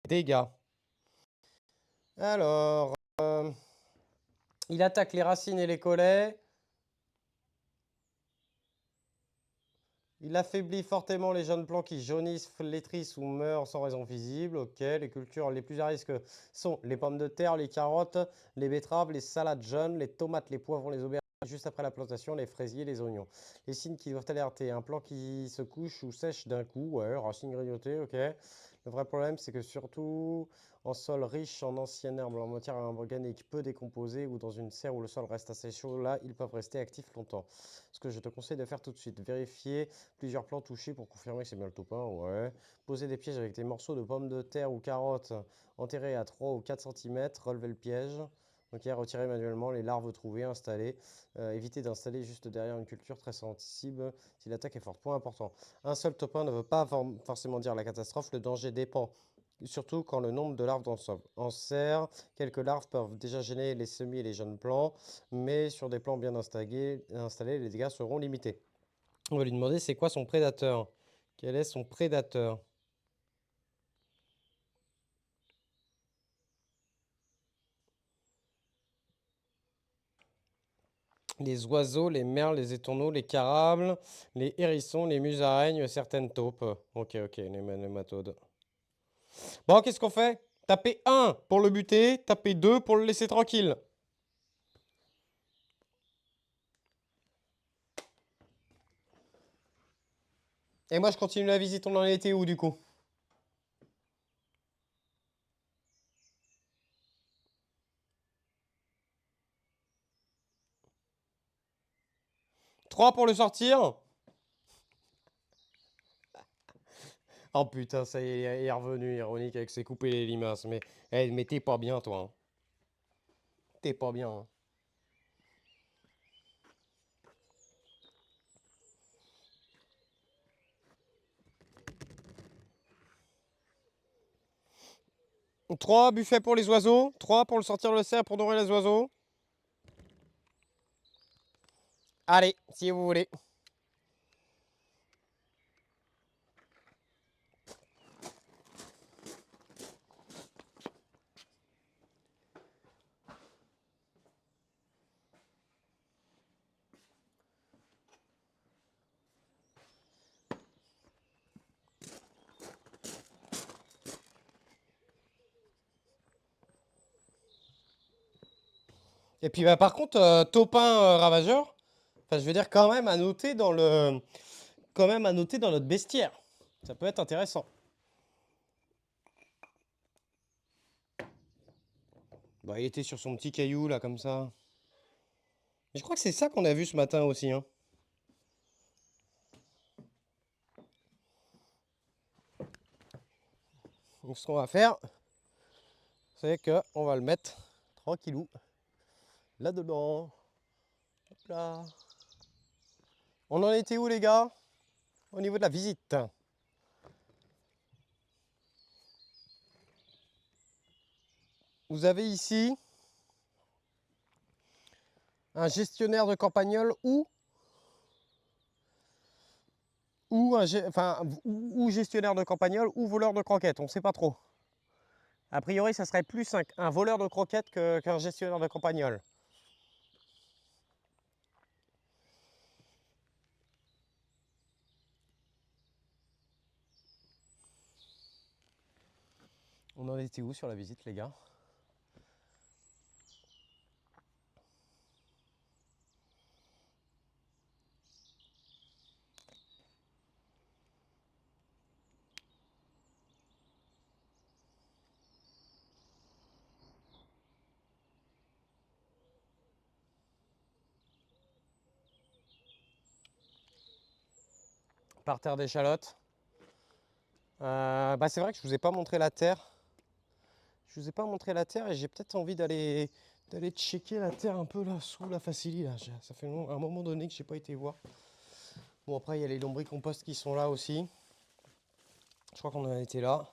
dégâts. Alors, il attaque les racines et les collets. Il affaiblit fortement les jeunes plants qui jaunissent, flétrissent ou meurent sans raison visible. Ok, les cultures les plus à risque sont les pommes de terre, les carottes, les betteraves, les salades jeunes, les tomates, les poivrons, les aubergines, juste après la plantation, les fraisiers, les oignons. Les signes qui doivent alerter, un plant qui se couche ou sèche d'un coup, ouais, racines grignotées, ok. Le vrai problème, c'est que surtout en sol riche en anciennes herbes, en matière organique peu décomposée ou dans une serre où le sol reste assez chaud, là, ils peuvent rester actifs longtemps. Ce que je te conseille de faire tout de suite, vérifier plusieurs plants touchés pour confirmer que c'est bien le topin, ouais. Poser des pièges avec des morceaux de pommes de terre ou carottes enterrés à 3 ou 4 cm, relever le piège. Ok, retirer manuellement les larves trouvées, installer. Éviter d'installer juste derrière une culture très sensible si l'attaque est forte. Point important. Un seul topin ne veut pas forcément dire la catastrophe. Le danger dépend surtout quand le nombre de larves dans le sol. En serre, quelques larves peuvent déjà gêner les semis et les jeunes plants, mais sur des plants bien installés, les dégâts seront limités. On va lui demander c'est quoi son prédateur. Quel est son prédateur? Les oiseaux, les merles, les étourneaux, les carables, les hérissons, les musaraignes, certaines taupes. Ok, ok, les nématodes. Bon, qu'est-ce qu'on fait? Taper 1 pour le buter, taper 2 pour le laisser tranquille. Et moi, je continue la visite. On en était où, du coup? Trois pour le sortir. Oh putain, ça y est, il est revenu, ironique, avec ses coupés et les limaces. Mais t'es pas bien, toi, hein. T'es pas bien, hein. 3 buffets pour les oiseaux. 3 pour le sortir le cerf pour nourrir les oiseaux. Allez, si vous voulez. Et puis bah, par contre, Topin ravageur, enfin je veux dire quand même à noter dans le, quand même à noter dans notre bestiaire. Ça peut être intéressant. Bah, il était sur son petit caillou là comme ça. Mais je crois que c'est ça qu'on a vu ce matin aussi, hein. Donc ce qu'on va faire, c'est que on va le mettre tranquillou là-dedans. Hop là. On en était où les gars? Au niveau de la visite. Vous avez ici un gestionnaire de campagnol ou gestionnaire de campagnol ou voleur de croquettes, on ne sait pas trop. A priori, ça serait plus un voleur de croquettes qu'un gestionnaire de campagnol. On en était où sur la visite, les gars? Parterre d'échalotes. Bah c'est vrai que je vous ai pas montré la terre. Je vous ai pas montré la terre et j'ai peut-être envie d'aller checker la terre un peu là sous la facilie là. Ça fait un moment donné que j'ai pas été voir. Bon après il y a les lombricomposts qui sont là aussi. Je crois qu'on en a été là.